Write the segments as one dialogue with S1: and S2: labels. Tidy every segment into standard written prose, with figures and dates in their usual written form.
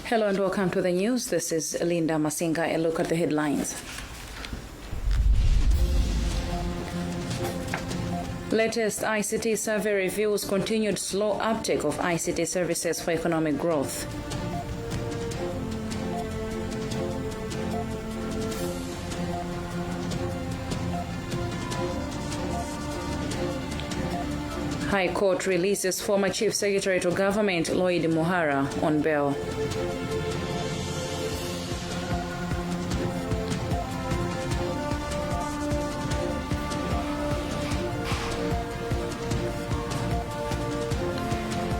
S1: Hello and welcome to the news. This is Linda Masinga. A look at the headlines. Latest ICT survey reveals continued slow uptake of ICT services for economic growth. High Court releases former Chief Secretary to Government Lloyd Muhara on bail.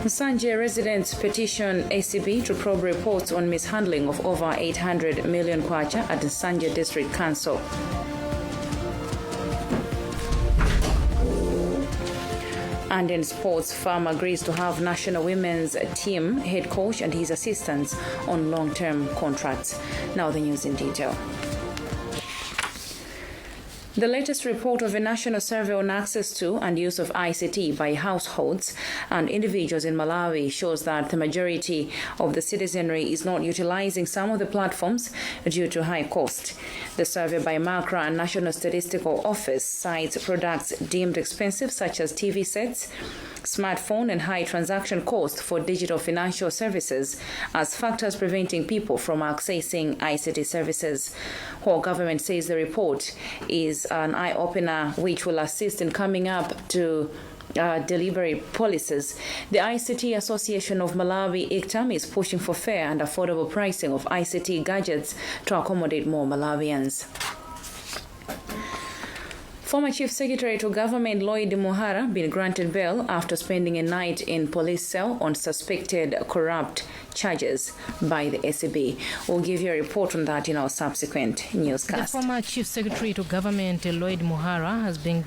S1: Sanje residents petition ACB to probe reports on mishandling of over 800 million kwacha at the Sanje District Council. And in sports, Farm agrees to have national women's team head coach and his assistants on long-term contracts. Now the news in detail. The latest report of a national survey on access to and use of ICT by households and individuals in Malawi shows that the majority of the citizenry is not utilizing some of the platforms due to high cost. The survey by MACRA and National Statistical Office cites products deemed expensive such as TV sets, smartphone and high transaction costs for digital financial services as factors preventing people from accessing ICT services. While government says the report is an eye-opener which will assist in coming up to deliberate policies, the ICT Association of Malawi, ICTAM, is pushing for fair and affordable pricing of ICT gadgets to accommodate more Malawians. Former Chief Secretary to Government Lloyd Muhara been granted bail after spending a night in police cell on suspected corrupt charges by the ACB. We'll give you a report on that in our subsequent newscast.
S2: The former Chief Secretary to Government Lloyd Muhara has been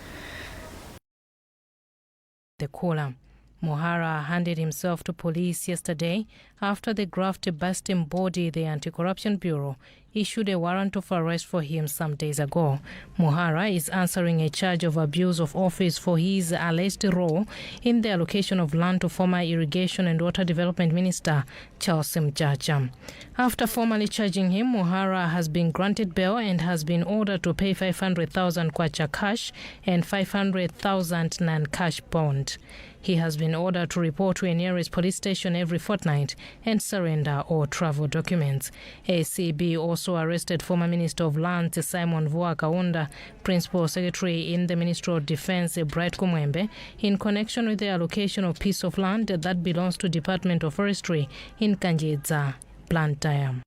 S2: the caller. Muhara handed himself to police yesterday after the graft-busting body, the Anti-Corruption Bureau, issued a warrant of arrest for him some days ago. Muhara is answering a charge of abuse of office for his alleged role in the allocation of land to former Irrigation and Water Development Minister Charles Mchacha. After formally charging him, Muhara has been granted bail and has been ordered to pay 500,000 kwacha cash and 500,000 non-cash bond. He has been ordered to report to a nearest police station every fortnight and surrender all travel documents. ACB also arrested former Minister of Lands Simon Vua Kaunda, Principal Secretary in the Ministry of Defense Bright Kumwembe, in connection with the allocation of piece of land that belongs to Department of Forestry in Kanjedza, Blantyre.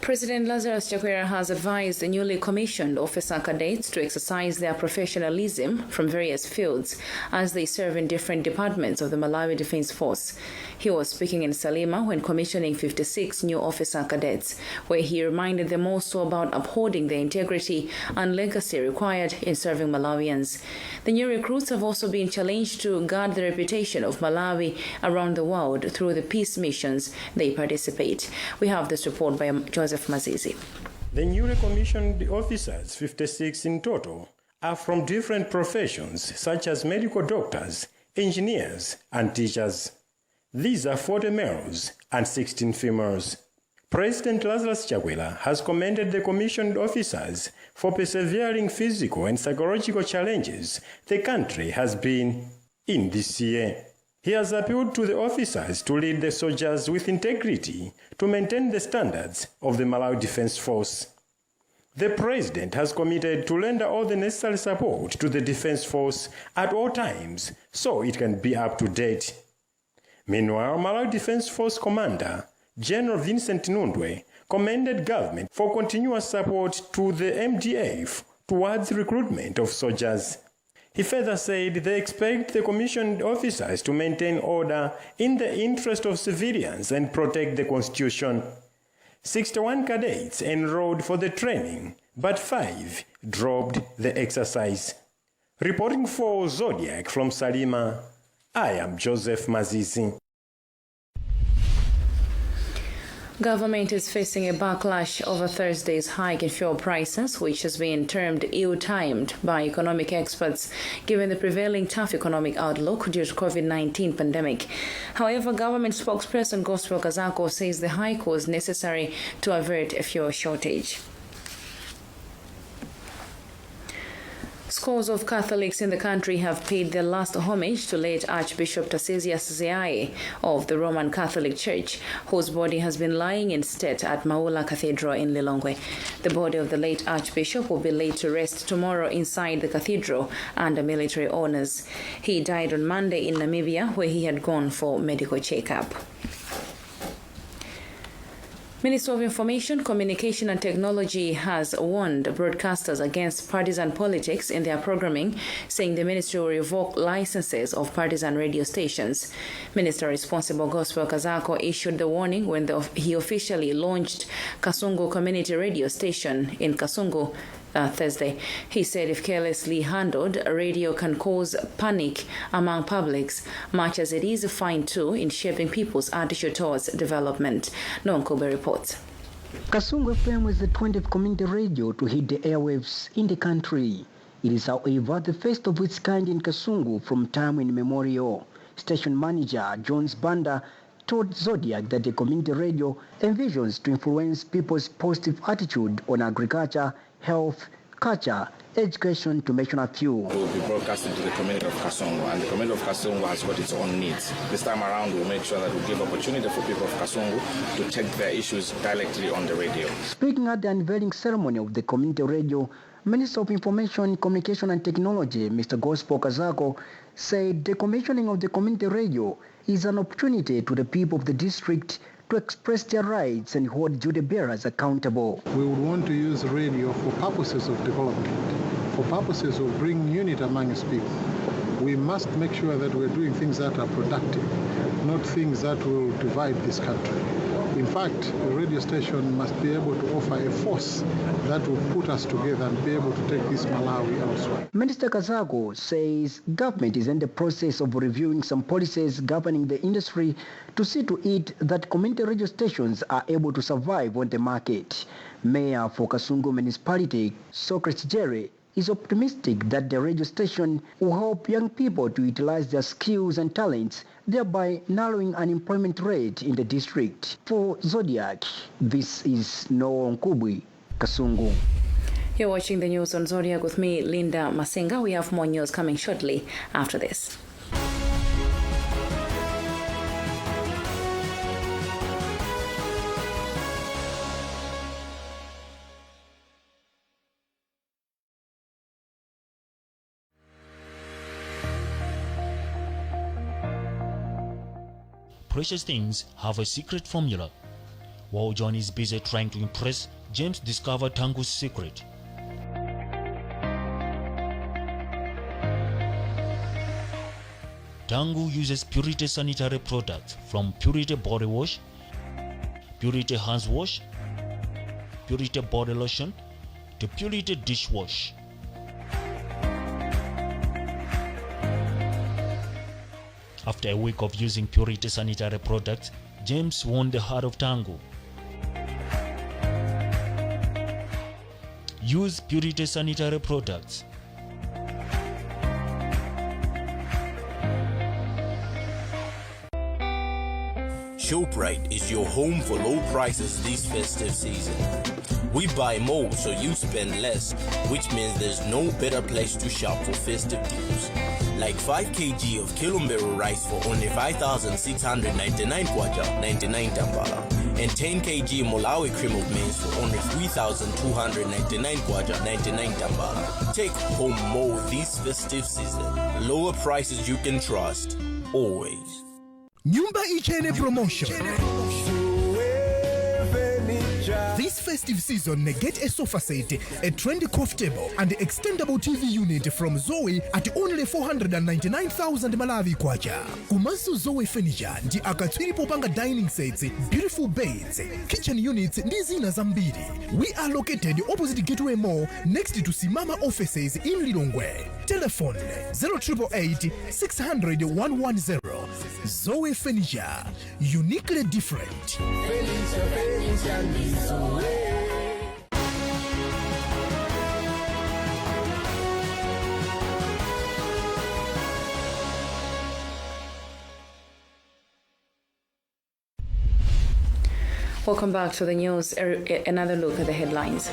S1: President Lazarus Chakwera has advised the newly commissioned officer cadets to exercise their professionalism from various fields as they serve in different departments of the Malawi Defense Force. He was speaking in Salima when commissioning 56 new officer cadets, where he reminded them also about upholding the integrity and legacy required in serving Malawians. The new recruits have also been challenged to guard the reputation of Malawi around the world through the peace missions they participate. We have this report by Joseph Mazizi.
S3: The newly commissioned officers, 56 in total, are from different professions such as medical doctors, engineers, and teachers. These are 40 males and 16 females. President Lazarus Chakwera has commended the commissioned officers for persevering physical and psychological challenges the country has been in this year. He has appealed to the officers to lead the soldiers with integrity to maintain the standards of the Malawi Defense Force. The President has committed to render all the necessary support to the Defense Force at all times so it can be up to date. Meanwhile, Malawi Defense Force Commander General Vincent Nundwe commended government for continuous support to the MDF towards recruitment of soldiers. He further said they expect the commissioned officers to maintain order in the interest of civilians and protect the Constitution. 61 cadets enrolled for the training, but 5 dropped the exercise. Reporting for Zodiak from Salima, I am Joseph Mazizi.
S1: Government is facing a backlash over Thursday's hike in fuel prices, which has been termed ill-timed by economic experts, given the prevailing tough economic outlook due to COVID-19 pandemic. However, government spokesperson Gospel Kazako says the hike was necessary to avert a fuel shortage. Scores of Catholics in the country have paid their last homage to late Archbishop Tarsisius Ziai of the Roman Catholic Church, whose body has been lying in state at Maula Cathedral in Lilongwe. The body of the late Archbishop will be laid to rest tomorrow inside the cathedral under military honors. He died on Monday in Namibia, where he had gone for medical checkup. Minister of Information, Communication and Technology has warned broadcasters against partisan politics in their programming, saying the ministry will revoke licenses of partisan radio stations. Minister responsible Gospel Kazako issued the warning when he officially launched Kasungu Community Radio Station in Kasungu Thursday. He said if carelessly handled, radio can cause panic among publics, much as it is a fine tool in shaping people's attitude towards development. Nonkube reports.
S4: Kasungu FM is the 20th community radio to hit the airwaves in the country. It is, however, the first of its kind in Kasungu from time immemorial. Station manager Jones Banda told Zodiak that the community radio envisions to influence people's positive attitude on agriculture, health, culture, education, to mention a few.
S5: We will be broadcasting to the community of Kasungu, and the community of Kasungu has got its own needs. This time around, we'll make sure that we give opportunity for people of Kasungu to take their issues directly on the radio.
S4: Speaking at the unveiling ceremony of the community radio, Minister of Information, Communication and Technology, Mr. Gospel Kazako, said the commissioning of the community radio is an opportunity to the people of the district to express their rights and hold duty bearers accountable.
S6: We would want to use radio for purposes of development, for purposes of bringing unity among its people. We must make sure that we're doing things that are productive, not things that will divide this country. In fact, the radio station must be able to offer a force that will put us together and be able to take this Malawi elsewhere.
S4: Minister Kazago says government is in the process of reviewing some policies governing the industry to see to it that community radio stations are able to survive on the market. Mayor for Kasungu Municipality, Socrates Jerry, is optimistic that the radio station will help young people to utilize their skills and talents, thereby narrowing unemployment rate in the district. For Zodiac, this is Noah Nkubwi, Kasungu.
S1: You're watching the news on Zodiac with me, Linda Masinga. We have more news coming shortly after this.
S7: Precious things have a secret formula. While John is busy trying to impress, James discovered Tangu's secret. Tangu uses Purity sanitary products from Purity body wash, Purity hands wash, Purity body lotion to Purity dishwash. After a week of using Purity sanitary products, James won the heart of Tangu. Use Purity sanitary products.
S8: ShopRite is your home for low prices this festive season. We buy more so you spend less, which means there's no better place to shop for festive deals. Like 5 kg of Kilombero rice for only 5,699 kwacha, 99 tambala. And 10 kg Malawi cream of maize for only 3,299 kwacha, 99 tambala. Take home more this festive season. Lower prices you can trust, always.
S9: Nyumba Ichene promotion. This festive season, get a sofa set, a trendy coffee table, and the extendable TV unit from Zoe at only 499,000 Malawi kwacha. Kumasu Zoe furniture, ndi akatswiri popanga dining sets, beautiful beds, kitchen units, ndi zina zambiri. We are located opposite Gateway Mall, next to Simama offices in Lilongwe. Telephone 0888 600 110. Zoe Furniture, uniquely different.
S1: Welcome back to the news. Another look at the headlines.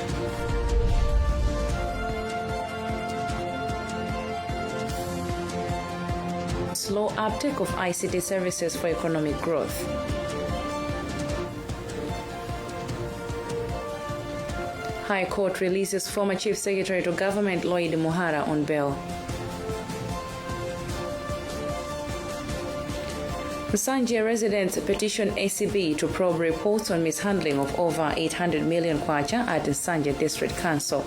S1: Slow uptake of ICT services for economic growth. High Court releases former Chief Secretary to Government Lloyd Muhara on bail. Nsanje residents petition ACB to probe reports on mishandling of over 800 million kwacha at Nsanje District Council.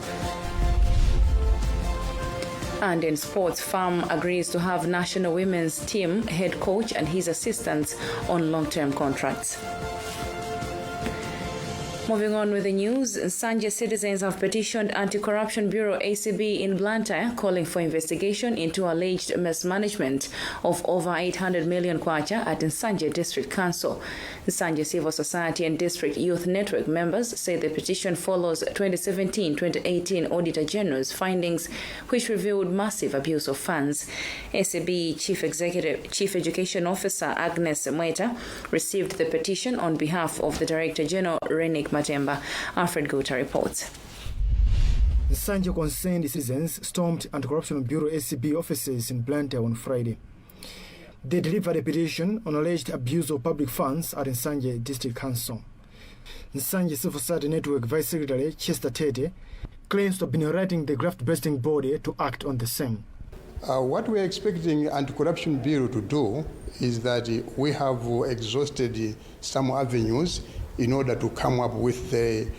S1: And in sports, FAM agrees to have national women's team head coach and his assistants on long-term contracts. Moving on with the news, Nsanje citizens have petitioned Anti-Corruption Bureau ACB in Blantyre calling for investigation into alleged mismanagement of over 800 million kwacha at Nsanje District Council. Nsanje Civil Society and District Youth Network members say the petition follows 2017-2018 Auditor General's findings, which revealed massive abuse of funds. ACB Chief Education Officer Agnes Mweta received the petition on behalf of the Director General Renik Matemba. Alfred Guta reports.
S10: Nsanje concerned citizens stormed Anti-Corruption Bureau ACB offices in Blantyre on Friday. They delivered a petition on alleged abuse of public funds at Nsanje District Council. Nsanje Civil Society Network Vice Secretary Chester Tete claims to have been writing the graft-busting body to act on the same.
S6: What we're expecting Anti-Corruption Bureau to do is that we have exhausted some avenues in order to come up with the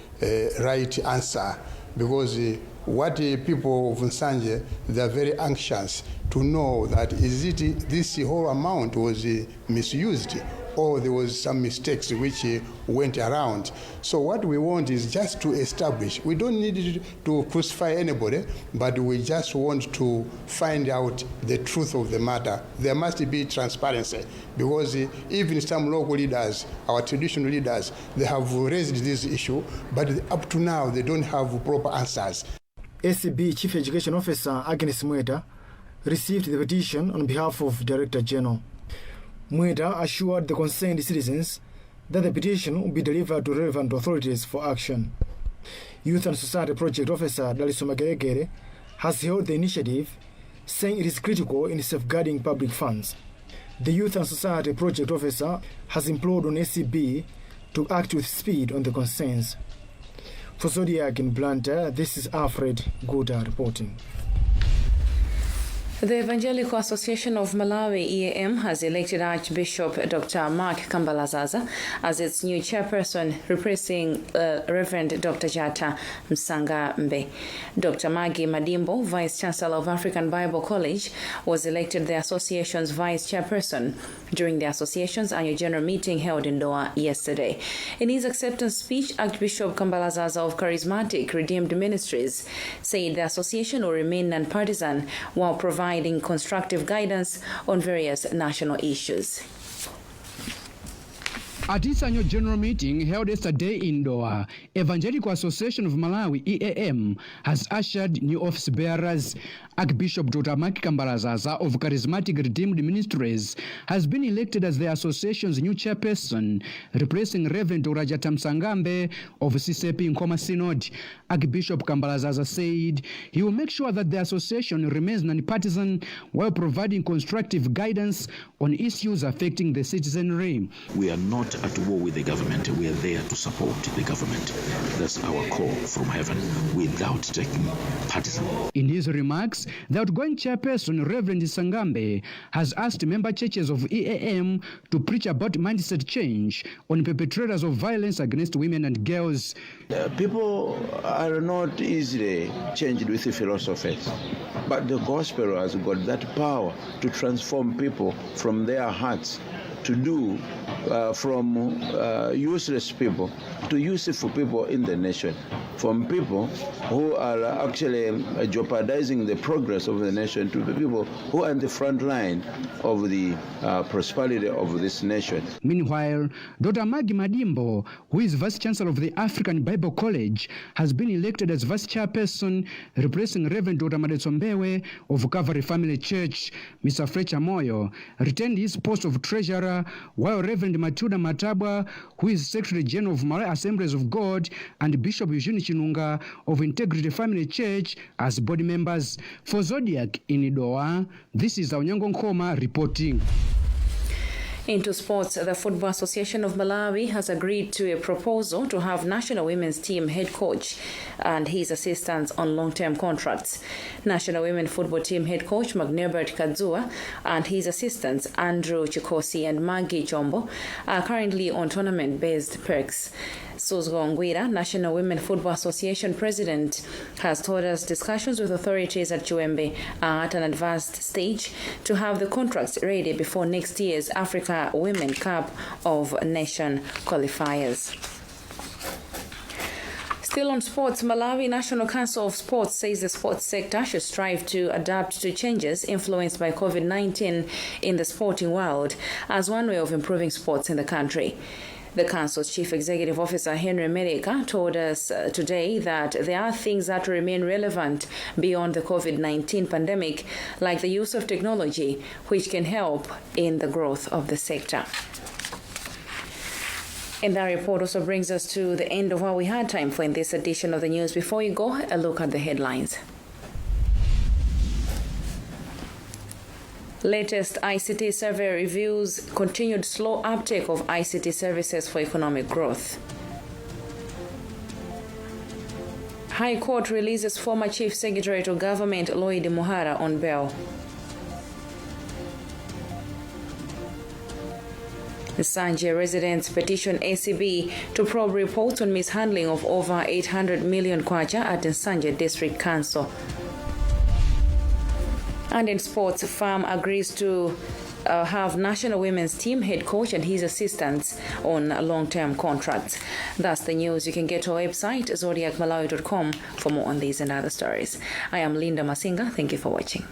S6: right answer, because what people of Nsanje, they are very anxious to know that this whole amount was misused, or there was some mistakes which went around. So what we want is just to establish. We don't need to crucify anybody, but we just want to find out the truth of the matter. There must be transparency, because even some local leaders, our traditional leaders, they have raised this issue, but up to now they don't have proper answers.
S10: ACB Chief Education Officer Agnes Mweta received the petition on behalf of Director General. Mweta assured the concerned citizens that the petition will be delivered to relevant authorities for action. Youth and Society Project Officer Daliso Mageregere has held the initiative, saying it is critical in safeguarding public funds. The Youth and Society Project Officer has implored on ACB to act with speed on the concerns. For Zodiak in Blantyre, this is Alfred Guda reporting.
S1: The Evangelical Association of Malawi, EAM, has elected Archbishop Dr. Mark Kambalazaza as its new chairperson, replacing Reverend Dr. Jata Msangambe. Dr. Maggie Madimbo, Vice Chancellor of African Bible College, was elected the association's vice chairperson during the association's annual general meeting held in Doha yesterday. In his acceptance speech, Archbishop Kambalazaza of Charismatic Redeemed Ministries said the association will remain nonpartisan while providing constructive guidance on various national issues.
S11: At its annual general meeting held yesterday in Doha, Evangelical Association of Malawi, EAM, has ushered new office bearers. Archbishop Dr. Mark Kambalazaza of Charismatic Redeemed Ministries has been elected as the association's new chairperson, replacing Reverend Dr. Jata Msangambe of CCP Nkoma Synod. Archbishop Kambalazaza said he will make sure that the association remains non-partisan while providing constructive guidance on issues affecting the citizenry.
S12: We are not at war with the government. We are there to support the government. That's our call from heaven, without taking partisan.
S11: In his remarks, the outgoing chairperson, Reverend Sangambe, has asked member churches of EAM to preach about mindset change on perpetrators of violence against women and girls.
S13: People are not easily changed with philosophies, but the gospel has got that power to transform people from their hearts to do from useless people to useful people in the nation, from people who are actually jeopardizing the progress of the nation to the people who are in the front line of the prosperity of this nation.
S11: Meanwhile, Dr. Maggie Madimbo, who is Vice Chancellor of the African Bible College, has been elected as Vice Chairperson, replacing Reverend Dr. Madetsombewe of Calvary Family Church. Mr. Fletcher Moyo retained his post of Treasurer, while Reverend Matilda Matabwa, who is Secretary General of Malawi Assemblies of God, and Bishop Eugene Chinunga of Integrity Family Church as board members. For Zodiak in Idoa, this is Aunyango Nkoma reporting.
S1: Into sports, the Football Association of Malawi has agreed to a proposal to have national women's team head coach and his assistants on long-term contracts. National women football team head coach Magnebert Kadzua and his assistants Andrew Chikosi and Maggie Chombo are currently on tournament-based perks. Suzgo Ngwira, National Women Football Association president, has told us discussions with authorities at Chiwembe are at an advanced stage to have the contracts ready before next year's Africa Women Cup of Nation qualifiers. Still on sports, Malawi National Council of Sports says the sports sector should strive to adapt to changes influenced by COVID-19 in the sporting world as one way of improving sports in the country. The Council's Chief Executive Officer, Henry Mereka, told us today that there are things that remain relevant beyond the COVID-19 pandemic, like the use of technology, which can help in the growth of the sector. And that report also brings us to the end of what we had time for in this edition of the news. Before you go, a look at the headlines. Latest ICT survey reveals continued slow uptake of ICT services for economic growth. High Court releases former Chief Secretary to Government Lloyd Muhara on bail. The Sanje residents petition ACB to probe reports on mishandling of over 800 million kwacha at the Sanje District Council. And in sports, FAM agrees to have national women's team head coach and his assistants on long-term contracts. That's the news. You can get to our website, zodiacmalawi.com, for more on these and other stories. I am Linda Masinga. Thank you for watching.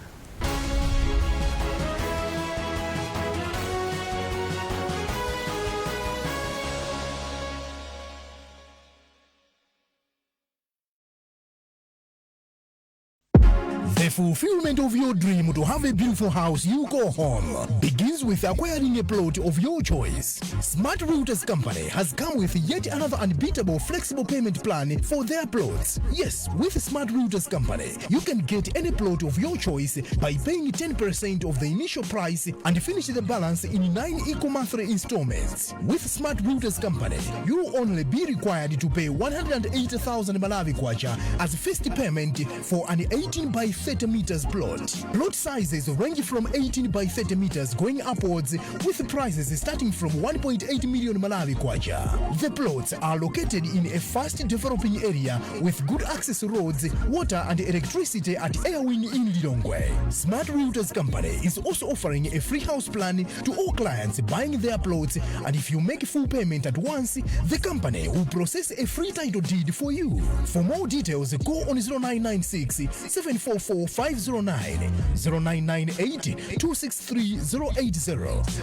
S9: The fulfillment of your dream to have a beautiful house you call home begins with acquiring a plot of your choice. Smart Realtors Company has come with yet another unbeatable flexible payment plan for their plots. Yes, with Smart Realtors Company, you can get any plot of your choice by paying 10% of the initial price and finish the balance in 9 equal monthly installments. With Smart Realtors Company, you will only be required to pay 180,000 Malawi kwacha as first payment for an 18 by 30 meters plot. Plot sizes range from 18 by 30 meters going upwards, with prices starting from 1.8 million Malawi kwacha. The plots are located in a fast developing area with good access roads, water and electricity at Airwin in Lilongwe. Smart Realtors Company is also offering a free house plan to all clients buying their plots, and if you make full payment at once, the company will process a free title deed for you. For more details, go on 0996 744 509, 0998 263 080,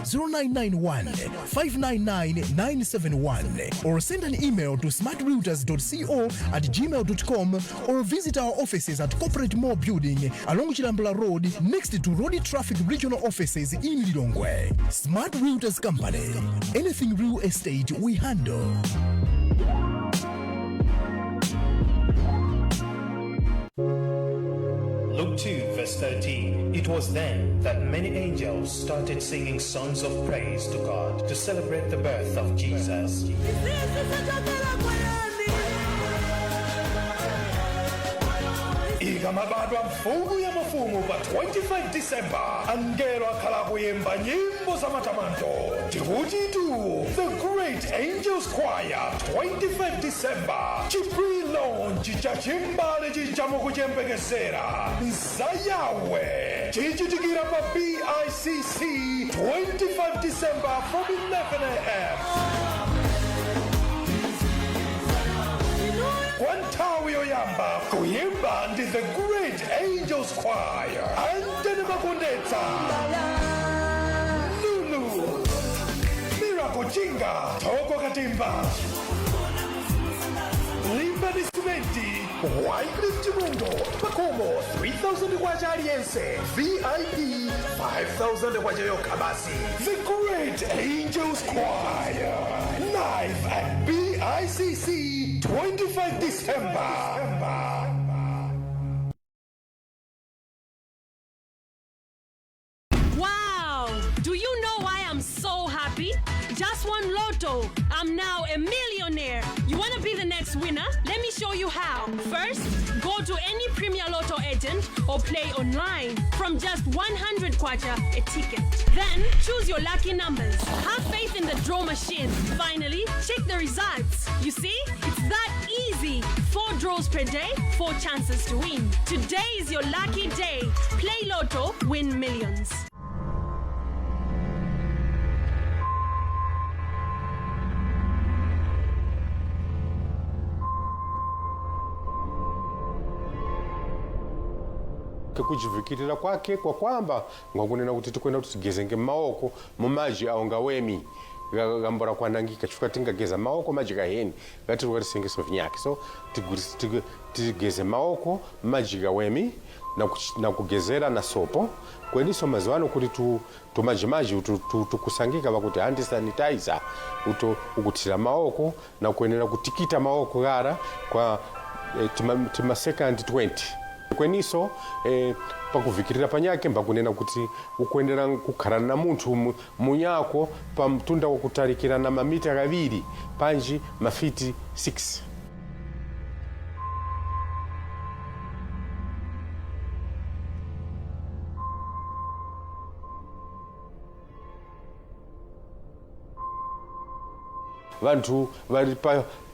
S9: 0991 599 971, or send an email to smartrealtors.co@gmail.com, or visit our offices at Corporate Mall Building along Chilambula Road next to Road Traffic Regional Offices in Lilongwe. Smart Realtors Company. Anything real estate we handle.
S14: Luke 2 verse 13. It was then that many angels started singing songs of praise to God to celebrate the birth of Jesus. Ikamabadwa mfumu ya mafumu pa 25 December, angelo akhala kuyimba nyimbo za matamando. Tikuti the Great Angels Choir, 25 December, chipre-launch cha chimbale chichamo kuchembekezera Nzayawe chichitikira pa BICC 25 December from 11 a.m. Kwantawi Oyamba, Kuyimba and the Great Angels Choir. Antene Makondetsa. Lulu. Miracle Chinga. Toko Katimba. Limba Dismenti. Wycliffe Chimundo. Pakomo 3,000 kwacha aliyense. VIP 5,000 kwacha yokabasi. The Great Angels Choir. Live at BICC 25 December.
S15: Wow! Do you know why I'm so happy? Just won Lotto. I'm now a millionaire. You want to be the next winner? Let me show you how. First, go to any Premier Lotto agent or play online from just 100 kwacha a ticket. Then choose your lucky numbers. Have faith in the draw machine. Finally, check the results. You see, it's that easy. 4 draws per day, 4 chances to win. Today is your lucky day. Play Lotto, win millions.
S16: kuchivikirira kwake kwa kwamba ngakunena kuti tikwenda kuti tigezenge maoko mumaji aungawemi gambora kwanangika chifukwa tingageza maoko maji kaheni ngati tikatisengeso vinyake so tigeze maoko maji gawemi na kugezera na sopo kweniso mazuano kuti tumajimaji tukusangika pakuti hand sanitizer ukutira maoko na kuenera kutikita maoko gara kwa tima second 20 kweniso pakuvikirira panyake mbakunena kuti ukuendera kukharana na munthu munyako pa mtunda wakutarikira na mamita kaviri panji mafiti 6. Vantu vari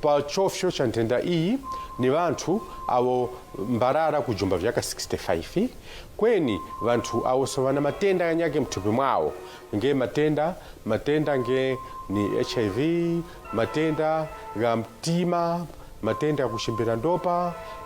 S16: pa chofyo cha ntenda iyi ni vantu avo mbarara kujumba vyaka 65 kweni vantu avo savana matenda kanyake mthupi mwawo nge matenda nge ni HIV, matenda ga mtima, matenda ya kushimbira ndopa,